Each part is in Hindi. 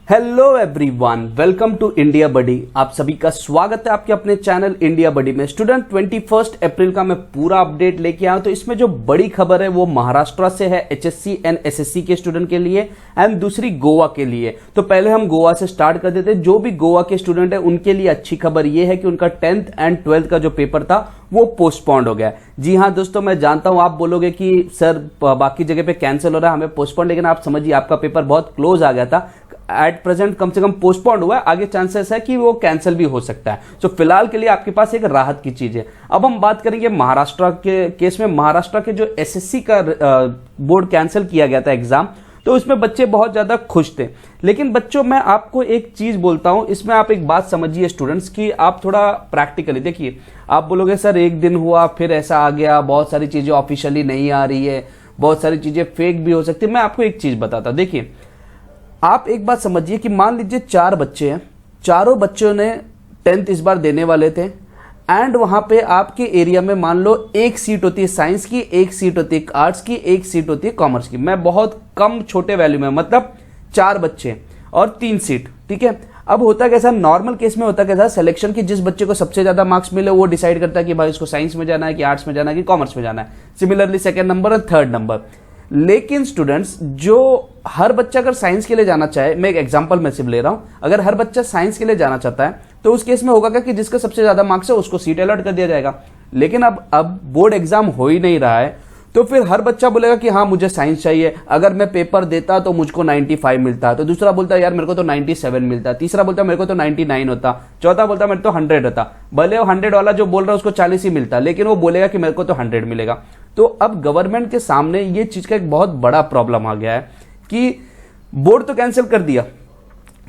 Hello everyone, welcome to India buddy. आप सभी का स्वागत है आपके अपने चैनल इंडिया बडी में। स्टूडेंट 21 अप्रैल का मैं पूरा अपडेट लेके आया हूं। तो इसमें जो बड़ी खबर है वो महाराष्ट्र से है, एचएससी एंड एसएससी के स्टूडेंट के लिए, एंड दूसरी गोवा के लिए। तो पहले हम गोवा से स्टार्ट कर देते हैं। जो भी गोवा के स्टूडेंट है उनके लिए अच्छी खबर ये है कि उनका 10th एंड 12th का जो पेपर था वो पोस्टपोन्ड हो गया। जी हाँ दोस्तों, मैं जानता हूं आप बोलोगे कि सर बाकी जगह पे कैंसिल हो रहा है, हमें पोस्टपोन्ड, लेकिन आप समझिए आपका पेपर बहुत क्लोज आ गया था। एट प्रेजेंट कम से कम पोस्टपोन्ड हुआ है, आगे चांसेस है कि वो कैंसिल भी हो सकता है। तो फिलहाल के लिए आपके पास एक राहत की चीज है। अब हम बात करेंगे महाराष्ट्र के केस में। महाराष्ट्र के जो एसएससी का बोर्ड कैंसिल किया गया था एग्जाम, तो उसमें बच्चे बहुत ज्यादा खुश थे। लेकिन बच्चों, मैं आपको एक चीज बोलता हूं, इसमें आप एक बात समझिए स्टूडेंट्स की, आप थोड़ा प्रैक्टिकली देखिए। आप बोलोगे सर एक दिन हुआ फिर ऐसा आ गया, बहुत सारी चीजें ऑफिशियली नहीं आ रही है, बहुत सारी चीजें फेक भी हो सकती है। मैं आपको एक चीज बताता, देखिए आप एक बात समझिए कि मान लीजिए 4 बच्चे हैं, चारों बच्चों ने 10th इस बार देने वाले थे, एंड वहां पे आपके एरिया में मान लो एक सीट होती है साइंस की, एक सीट होती है आर्ट्स की, एक सीट होती है कॉमर्स की। मैं बहुत कम छोटे वैल्यू में, मतलब 4 बच्चे और 3 सीट, ठीक है। अब होता कैसा, नॉर्मल केस में होता कैसा, सिलेक्शन की जिस बच्चे को सबसे ज्यादा मार्क्स मिले वो डिसाइड करता है कि भाई उसको साइंस में जाना है कि आर्ट्स में जाना है कि कॉमर्स में जाना है। सिमिलरली सेकंड नंबर और थर्ड नंबर। लेकिन स्टूडेंट्स, जो हर बच्चा अगर साइंस के लिए जाना चाहे, मैं एक एग्जांपल में सिर्फ ले रहा हूं, अगर हर बच्चा साइंस के लिए जाना चाहता है तो उस केस में होगा क्या कि जिसका सबसे ज्यादा मार्क्स है उसको सीट अलॉट कर दिया जाएगा। लेकिन अब बोर्ड एग्जाम हो ही नहीं रहा है, तो फिर हर बच्चा बोलेगा कि हाँ मुझे साइंस चाहिए। अगर मैं पेपर देता तो मुझको 95 मिलता, तो दूसरा बोलता है यार मेरे को तो 97 मिलता, तीसरा बोलता है मेरे को तो 99 होता, चौथा बोलता है मेरे तो 100 होता। भले वो 100 वाला जो बोल रहा है उसको 40 ही मिलता, लेकिन वो बोलेगा कि मेरे को तो 100 मिलेगा। तो अब गवर्नमेंट के सामने ये चीज का एक बहुत बड़ा प्रॉब्लम आ गया है कि बोर्ड तो कैंसिल कर दिया,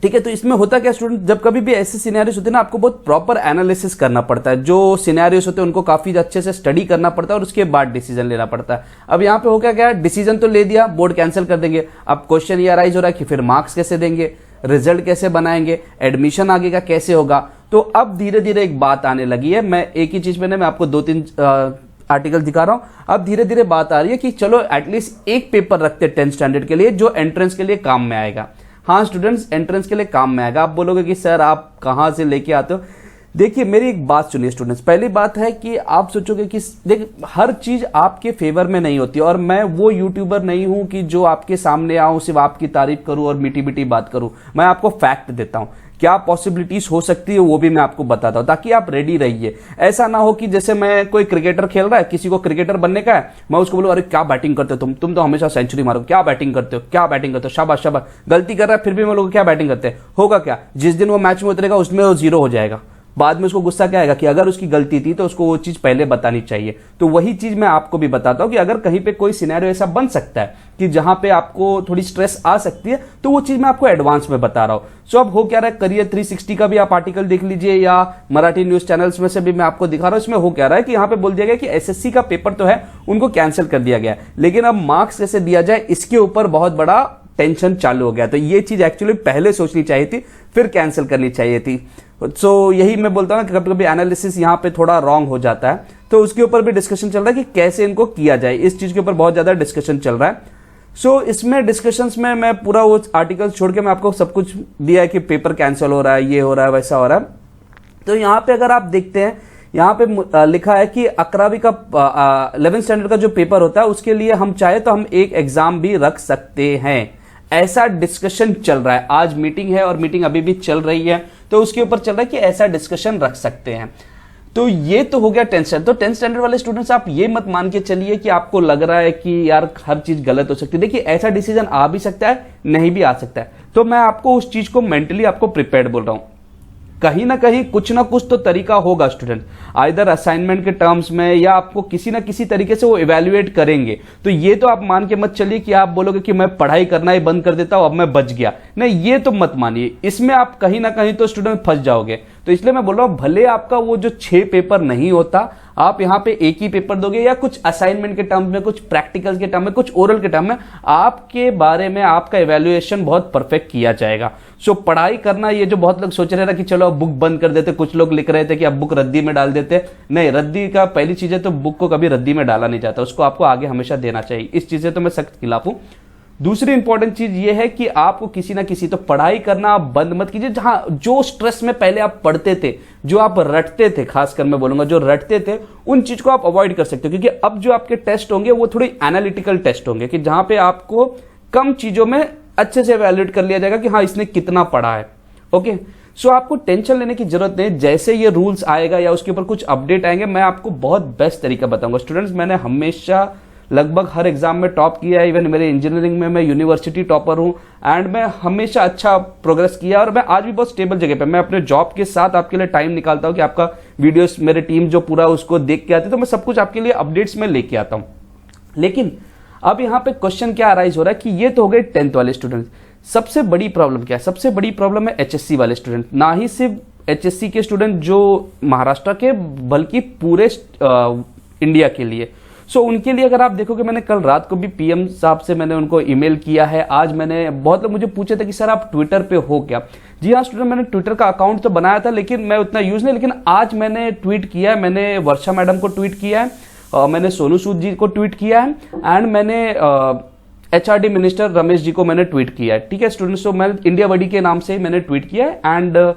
ठीक है। तो इसमें होता क्या स्टूडेंट, जब कभी भी ऐसे सिनेरियोस होते हैं ना, आपको बहुत प्रॉपर एनालिसिस करना पड़ता है। जो सिनेरियोस होते हैं उनको काफी अच्छे से स्टडी करना पड़ता है और उसके बाद डिसीजन लेना पड़ता है। अब यहाँ पे हो क्या, डिसीजन तो ले दिया, बोर्ड कैंसिल कर देंगे। अब क्वेश्चन ये अराइज हो रहा है कि फिर मार्क्स कैसे देंगे, रिजल्ट कैसे बनाएंगे, एडमिशन आगे का कैसे होगा। तो अब धीरे धीरे एक बात आने लगी है। मैं एक ही चीज में मैं आपको 2-3 आर्टिकल दिखा रहा हूं। अब धीरे धीरे बात आ रही है कि चलो एटलीस्ट एक पेपर रखते 10th स्टैंडर्ड के लिए जो एंट्रेंस के लिए काम में आएगा। हाँ स्टूडेंट्स, एंट्रेंस के लिए काम में आएगा। आप बोलोगे कि सर आप कहां से लेके आते हो। देखिए मेरी एक बात सुनिए स्टूडेंट्स, पहली बात है कि आप सोचोगे कि देख हर चीज आपके फेवर में नहीं होती, और मैं वो यूट्यूबर नहीं हूं कि जो आपके सामने आऊं सिर्फ आपकी तारीफ करूं और मीठी मीठी बात करूं। मैं आपको फैक्ट देता हूं, क्या पॉसिबिलिटीज हो सकती है वो भी मैं आपको बताता हूं, ताकि आप रेडी रहिए। ऐसा ना हो कि जैसे मैं कोई क्रिकेटर खेल रहा है, किसी को क्रिकेटर बनने का है, मैं उसको बोलूं अरे क्या बैटिंग करते हो तुम तो हमेशा सेंचुरी मारो, क्या बैटिंग करते हो, क्या बैटिंग करते हो, शाबाश शाबाश। गलती कर रहा है फिर भी मैं लोग क्या बैटिंग करते हैं, होगा क्या, जिस दिन वो मैच में उतरेगा उसमें वो 0 हो जाएगा। बाद में उसको गुस्सा क्या आएगा कि अगर उसकी गलती थी तो उसको वो चीज पहले बतानी चाहिए। तो वही चीज मैं आपको भी बताता हूं कि अगर कहीं पे कोई सिनेरियो ऐसा बन सकता है कि जहां पे आपको थोड़ी स्ट्रेस आ सकती है, तो वो चीज मैं आपको एडवांस में बता रहा हूं। सो अब हो क्या रहा है, करियर 360 का भी आप आर्टिकल देख लीजिए या मराठी न्यूज चैनल्स में से भी मैं आपको दिखा रहा हूं। इसमें हो क्या रहा है कि यहाँ पे बोल दिया गया कि एसएससी का पेपर तो है उनको कैंसिल कर दिया गया, लेकिन अब मार्क्स कैसे दिया जाए इसके ऊपर बहुत बड़ा टेंशन चालू हो गया। तो ये चीज एक्चुअली पहले सोचनी चाहिए थी, फिर कैंसिल करनी चाहिए थी। सो यही मैं बोलता हूं कि कभी कभी एनालिसिस यहां पे थोड़ा रॉन्ग हो जाता है। तो उसके ऊपर भी डिस्कशन चल रहा है कि कैसे इनको किया जाए, इस चीज के ऊपर बहुत ज्यादा डिस्कशन चल रहा है। सो इसमें डिस्कशंस में मैं पूरा वो आर्टिकल छोड़ के मैं आपको सब कुछ दिया है कि पेपर कैंसिल हो रहा है, ये हो रहा है, वैसा हो रहा है। तो यहां पे अगर आप देखते हैं, यहां पे लिखा है कि 11वीं का 11th स्टैंडर्ड का जो पेपर होता है उसके लिए हम चाहे तो हम एक एग्जाम भी रख सकते हैं, ऐसा डिस्कशन चल रहा है। आज मीटिंग है और मीटिंग अभी भी चल रही है, तो उसके ऊपर चल रहा है कि ऐसा डिस्कशन रख सकते हैं। तो ये तो हो गया 10th स्टैंडर्ड। तो 10th स्टैंडर्ड वाले स्टूडेंट्स आप ये मत मान के चलिए कि आपको लग रहा है कि यार हर चीज गलत हो सकती है। देखिए ऐसा डिसीजन आ भी सकता है, नहीं भी आ सकता है। तो मैं आपको उस चीज को मेंटली आपको प्रिपेयर्ड बोल रहा हूं। कहीं ना कहीं कुछ ना कुछ तो तरीका होगा स्टूडेंट, आइदर असाइनमेंट के टर्म्स में या आपको किसी ना किसी तरीके से वो इवैल्यूएट करेंगे। तो ये तो आप मान के मत चलिए कि आप बोलोगे कि मैं पढ़ाई करना ही बंद कर देता हूं अब मैं बच गया, नहीं ये तो मत मानिए। इसमें आप कहीं ना कहीं तो स्टूडेंट फंस जाओगे। तो इसलिए मैं बोल रहा हूं भले आपका वो जो 6 पेपर नहीं होता, आप यहां पे एक ही पेपर दोगे या कुछ असाइनमेंट के टर्म में, कुछ प्रैक्टिकल्स के टर्म में, कुछ ओरल के टर्म में आपके बारे में आपका इवैल्यूएशन बहुत परफेक्ट किया जाएगा। सो पढ़ाई करना, ये जो बहुत लोग सोच रहे थे कि चलो अब बुक बंद कर देते, कुछ लोग लिख रहे थे कि अब बुक रद्दी में डाल देते, नहीं, रद्दी का पहली चीज है तो बुक को कभी रद्दी में डाला नहीं जाता, उसको आपको आगे हमेशा देना चाहिए। इस चीज से तो मैं सख्त खिलाफ हूं। दूसरी इंपॉर्टेंट चीज ये है कि आपको किसी ना किसी तो पढ़ाई करना आप बंद मत कीजिए। जहां जो स्ट्रेस में पहले आप पढ़ते थे, जो आप रटते थे, खासकर मैं बोलूंगा जो रटते थे, उन चीज को आप अवॉइड कर सकते हो, क्योंकि अब जो आपके टेस्ट होंगे वो थोड़ी एनालिटिकल टेस्ट होंगे, कि जहां पे आपको कम चीजों में अच्छे से एवेल्युएट कर लिया जाएगा कि हाँ इसने कितना पढ़ा है। ओके, सो आपको टेंशन लेने की जरूरत नहीं। जैसे ये रूल्स आएगा या उसके ऊपर कुछ अपडेट आएंगे, मैं आपको बहुत बेस्ट तरीका बताऊंगा। स्टूडेंट्स, मैंने हमेशा लगभग हर एग्जाम में टॉप किया है। इवन मेरे इंजीनियरिंग में मैं यूनिवर्सिटी टॉपर हूं एंड मैं हमेशा अच्छा प्रोग्रेस किया, और मैं आज भी बहुत स्टेबल जगह पे, मैं अपने जॉब के साथ आपके लिए टाइम निकालता हूं कि आपका वीडियोस मेरे टीम जो पूरा उसको देख के आती है, तो मैं सब कुछ आपके लिए अपडेट्स में लेके आता हूं। लेकिन अब यहाँ पे क्वेश्चन क्या अराइज हो रहा है कि ये तो हो गए 10th वाले स्टूडेंट। सबसे बड़ी प्रॉब्लम क्या है? सबसे बड़ी प्रॉब्लम है एचएससी वाले स्टूडेंट। ना ही सिर्फ एचएससी के स्टूडेंट जो महाराष्ट्र के, बल्कि पूरे इंडिया के लिए। सो उनके लिए अगर आप देखोगे, मैंने कल रात को भी पीएम साहब से मैंने उनको ईमेल किया है। आज मैंने, बहुत लोग मुझे पूछे थे कि सर आप ट्विटर पे हो क्या? जी हाँ स्टूडेंट, मैंने ट्विटर का अकाउंट तो बनाया था, लेकिन मैं उतना यूज नहीं। लेकिन आज मैंने ट्वीट किया है, मैंने वर्षा मैडम को ट्वीट किया है, मैंने सोनू सूद जी को ट्वीट किया है, एंड मैंने एचआरडी मिनिस्टर रमेश जी को मैंने ट्वीट किया है। ठीक है स्टूडेंट्स, तो मैं इंडिया बडी के नाम से मैंने ट्वीट किया है, एंड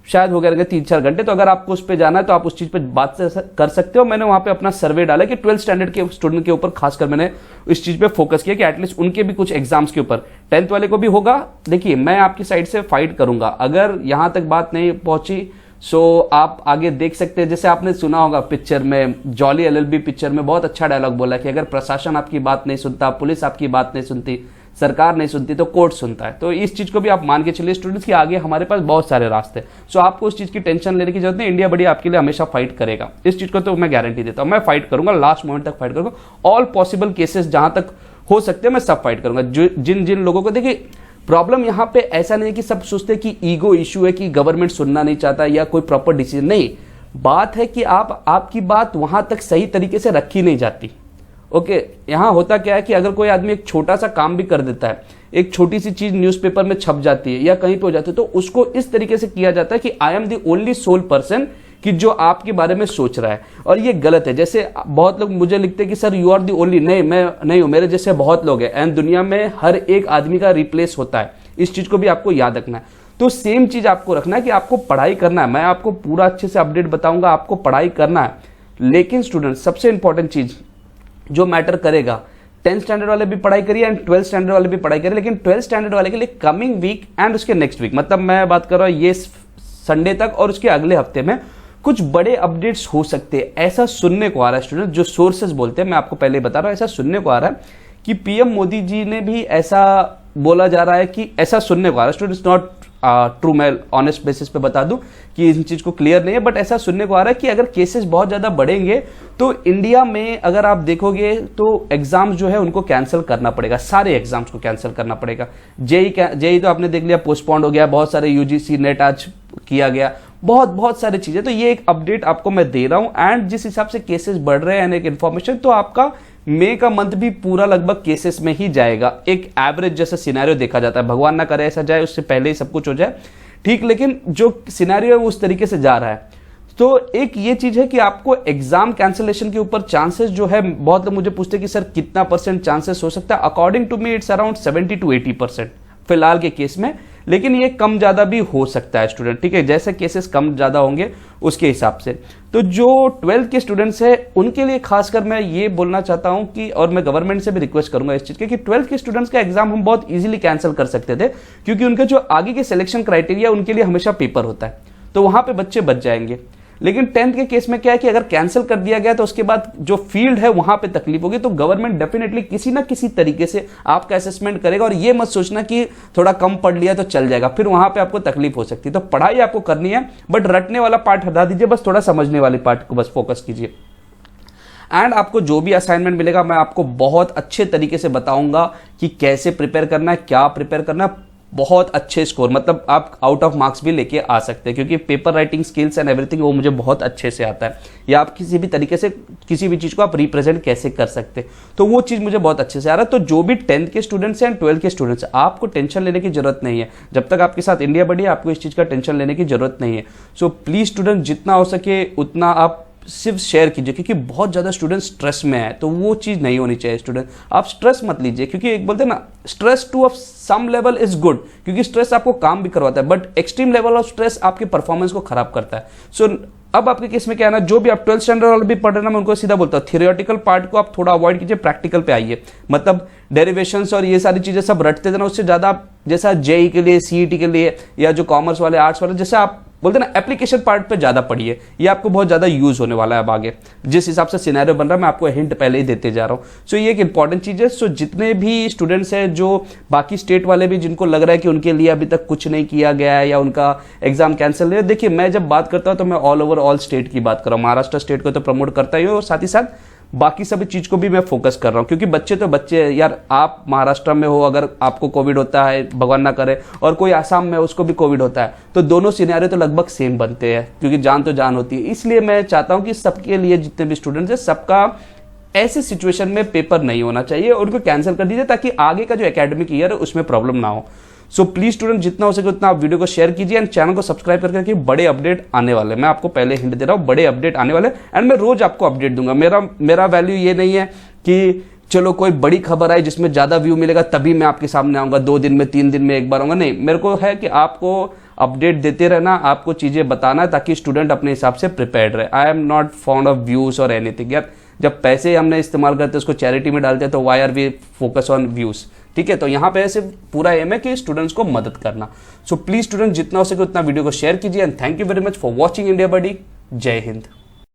शायद हो गया 3-4 घंटे। तो अगर आपको उस पर जाना है तो आप उस चीज पे बात कर सकते हो। मैंने वहां पे अपना सर्वे डाला कि 12th स्टैंडर्ड के स्टूडेंट के ऊपर खासकर मैंने इस चीज पे फोकस किया कि एटलीस्ट उनके भी कुछ एग्जाम्स के ऊपर, 10th वाले को भी होगा। देखिए, मैं आपकी साइड से फाइट करूंगा। अगर यहां तक बात नहीं पहुंची सो आप आगे देख सकते हैं। जैसे आपने सुना होगा पिक्चर में, जॉली एलएलबी पिक्चर में बहुत अच्छा डायलॉग बोला कि अगर प्रशासन आपकी बात नहीं सुनता, पुलिस आपकी बात नहीं सुनती, सरकार नहीं सुनती, तो कोर्ट सुनता है। तो इस चीज को भी आप मान के चलिए स्टूडेंट्स कि आगे हमारे पास बहुत सारे रास्ते। सो आपको उस चीज की टेंशन लेने की जरूरत नहीं। इंडिया बड़ी आपके लिए हमेशा फाइट करेगा, इस चीज को तो मैं गारंटी देता हूं। मैं फाइट करूंगा, लास्ट मोमेंट तक फाइट करूंगा। ऑल पॉसिबल केसेस जहां तक हो सकते हैं मैं सब फाइट करूंगा। जिन जिन लोगों को, देखिए प्रॉब्लम यहां पे ऐसा नहीं है कि सब सोचते कि ईगो इश्यू है कि गवर्नमेंट सुनना नहीं चाहता या कोई प्रॉपर डिसीजन नहीं। बात है कि आपकी बात वहां तक सही तरीके से रखी नहीं जाती। ओके, यहां होता क्या है कि अगर कोई आदमी एक छोटा सा काम भी कर देता है, एक छोटी सी चीज न्यूज़पेपर में छप जाती है या कहीं पे हो जाती है, तो उसको इस तरीके से किया जाता है कि I am the only sole person कि जो आपके बारे में सोच रहा है, और ये गलत है। जैसे बहुत लोग मुझे लिखते हैं कि sir you are the only. नहीं, मैं नहीं हूं, मेरे जैसे बहुत लोग हैं, एंड दुनिया में हर एक आदमी का रिप्लेस होता है। इस चीज को भी आपको याद रखना है। तो सेम चीज आपको रखना है कि आपको पढ़ाई करना है। मैं आपको पूरा अच्छे से अपडेट बताऊंगा, आपको पढ़ाई करना है। लेकिन स्टूडेंट, सबसे इंपॉर्टेंट चीज जो मैटर करेगा, 10th स्टैंडर्ड वाले भी पढ़ाई करिए एंड 12th स्टैंडर्ड वाले भी पढ़ाई करिए। लेकिन 12th स्टैंडर्ड वाले के लिए कमिंग वीक एंड उसके नेक्स्ट वीक, मतलब मैं बात कर रहा हूं ये संडे तक और उसके अगले हफ्ते में कुछ बड़े अपडेट्स हो सकते हैं। ऐसा सुनने को आ रहा है स्टूडेंट, जो सोर्सेज बोलते हैं, मैं आपको पहले बता रहा हूं, ऐसा सुनने को आ रहा है कि पीएम मोदी जी ने भी ऐसा बोला जा रहा है कि ऐसा सुनने को आ रहा है स्टूडेंट्स, नॉट ट्रू। मैं ऑनेस्ट बेसिस पे बता दूं कि इस चीज को क्लियर नहीं है, बट ऐसा सुनने को आ रहा है कि अगर केसेस बहुत ज्यादा बढ़ेंगे तो इंडिया में अगर आप देखोगे तो एग्जाम्स जो है उनको कैंसिल करना पड़ेगा, सारे एग्जाम्स को कैंसिल करना पड़ेगा। जेई तो आपने देख लिया पोस्टपोन्ड हो गया, बहुत सारे यूजीसी नेट आज किया गया, बहुत सारी चीजें। तो ये एक अपडेट आपको मैं दे रहा हूं, एंड जिस हिसाब से केसेस बढ़ रहे हैं, एक इन्फॉर्मेशन, तो आपका मई का मंथ भी पूरा लगभग केसेस में ही जाएगा। एक एवरेज जैसा सिनेरियो देखा जाता है, भगवान ना करे ऐसा जाए, उससे पहले ही सब कुछ हो जाए, ठीक। लेकिन जो सिनेरियो है उस तरीके से जा रहा है। तो एक ये चीज है कि आपको एग्जाम कैंसिलेशन के ऊपर चांसेस जो है, बहुत लोग मुझे पूछते हैं कि सर कितना % चांसेस हो सकता है। According to me it's around 70 to 80% फिलहाल के केस में, लेकिन ये कम ज्यादा भी हो सकता है स्टूडेंट, ठीक है। जैसे केसेस कम ज्यादा होंगे उसके हिसाब से। तो जो 12th के स्टूडेंट्स हैं उनके लिए खासकर मैं ये बोलना चाहता हूं कि, और मैं गवर्नमेंट से भी रिक्वेस्ट करूंगा इस चीज के, कि 12th के स्टूडेंट्स का एग्जाम हम बहुत इजीली कैंसिल कर सकते थे, क्योंकि उनके जो आगे के सिलेक्शन क्राइटेरिया उनके लिए हमेशा पेपर होता है, तो वहां पे बच्चे बच जाएंगे। लेकिन 10th के केस में क्या है कि अगर कैंसिल कर दिया गया तो उसके बाद जो फील्ड है वहां पे तकलीफ होगी। तो गवर्नमेंट डेफिनेटली किसी ना किसी तरीके से आपका असेसमेंट करेगा, और ये मत सोचना कि थोड़ा कम पढ़ लिया तो चल जाएगा, फिर वहां पे आपको तकलीफ हो सकती है। तो पढ़ाई आपको करनी है, बट रटने वाला पार्ट हटा दीजिए, बस थोड़ा समझने वाले पार्ट को बस फोकस कीजिए। एंड आपको जो भी असाइनमेंट मिलेगा मैं आपको बहुत अच्छे तरीके से बताऊंगा कि कैसे प्रिपेयर करना है, क्या प्रिपेयर करना है। बहुत अच्छे स्कोर, मतलब आप आउट ऑफ मार्क्स भी लेके आ सकते हैं, क्योंकि paper writing skills and everything वो मुझे बहुत अच्छे से आता है, या आप किसी भी तरीके से किसी भी चीज को आप रिप्रेजेंट कैसे कर सकते हैं, तो वो चीज मुझे बहुत अच्छे से आ रहा है। तो जो भी 10th के स्टूडेंट्स हैं एंड 12th के स्टूडेंट्स, आपको टेंशन लेने की जरूरत नहीं है। जब तक आपके साथ इंडिया बड़ी है, आपको इस चीज का टेंशन लेने की जरूरत नहीं है। सो प्लीज स्टूडेंट, जितना हो सके उतना आप सिर्फ शेयर कीजिए, क्योंकि बहुत ज़्यादा स्टूडेंट स्ट्रेस में है, तो वो चीज़ नहीं होनी चाहिए। स्टूडेंट आप स्ट्रेस मत लीजिए, क्योंकि एक बोलते हैं ना, stress to some level is good, क्योंकि स्ट्रेस आपको काम भी करवाता है, but extreme level of stress आपकी परफॉर्मेंस को खराब करता है। सो अब आपके केस में क्या है ना, जो भी आप 12th स्टैंडर्ड वाले भी पढ़ रहे हैं ना, मैं उनको सीधा बोलता हूँ थियोरेटिकल पार्ट को आप थोड़ा अवॉइड कीजिए, प्रैक्टिकल पे आइए। मतलब डेरिवेशंस और ये सारी चीजें सब रटते थे ना, उससे ज्यादा आप जैसा जेई के लिए, सीईटी के लिए, या जो कॉमर्स वाले, आर्ट्स वाले, जैसे आप बोलते हैं ना, एप्लीकेशन पार्ट पे ज्यादा पढ़िए, ये आपको बहुत ज्यादा यूज होने वाला है अब आगे। जिस हिसाब से सिनेरियो बन रहा है, मैं आपको हिंट पहले ही देते जा रहा हूँ। सो ये एक इंपॉर्टेंट चीज है। सो जितने भी स्टूडेंट्स हैं, जो बाकी स्टेट वाले भी जिनको लग रहा है कि उनके लिए अभी तक कुछ नहीं किया गया है या उनका एग्जाम कैंसिल है, देखिए मैं जब बात करता हूँ तो मैं ऑल ओवर ऑल स्टेट की बात कर रहा हूँ। महाराष्ट्र स्टेट को तो प्रमोट करता ही हूँ, और साथ ही साथ बाकी सभी चीज को भी मैं फोकस कर रहा हूं, क्योंकि बच्चे तो बच्चे हैं यार। आप महाराष्ट्र में हो, अगर आपको कोविड होता है, भगवान ना करे, और कोई आसाम में उसको भी कोविड होता है, तो दोनों सिनेरियो तो लगभग सेम बनते हैं, क्योंकि जान तो जान होती है। इसलिए मैं चाहता हूं कि सबके लिए, जितने भी स्टूडेंट्स हैं, सबका ऐसे सिचुएशन में पेपर नहीं होना चाहिए, उनको कैंसिल कर दीजिए, ताकि आगे का जो एकेडमिक ईयर है उसमें प्रॉब्लम ना हो। सो प्लीज स्टूडेंट, जितना हो सके उतना आप वीडियो को शेयर कीजिए, एंड चैनल को सब्सक्राइब करके, बड़े अपडेट आने वाले, मैं आपको पहले हिंट दे रहा हूं, बड़े अपडेट आने वाले, एंड मैं रोज आपको अपडेट दूंगा। मेरा वैल्यू ये नहीं है कि चलो कोई बड़ी खबर आई जिसमें ज्यादा व्यू मिलेगा तभी मैं आपके सामने आऊंगा, 2 दिन में, 3 दिन में एक बार आऊंगा, नहीं। मेरे को है कि आपको अपडेट देते रहना, आपको चीजें बताना, ताकि स्टूडेंट अपने हिसाब से प्रिपेयर्ड रहे। I am not found of views और एनीथिंग यार। जब पैसे हमने इस्तेमाल करते हैं, उसको चैरिटी में डालते हैं, तो why are we focus on views? ठीक है, तो यहाँ पे सिर्फ पूरा एम है कि स्टूडेंट्स को मदद करना। सो प्लीज स्टूडेंट, जितना हो सके उतना वीडियो को शेयर कीजिए, and thank you very much for watching India buddy. जय हिंद।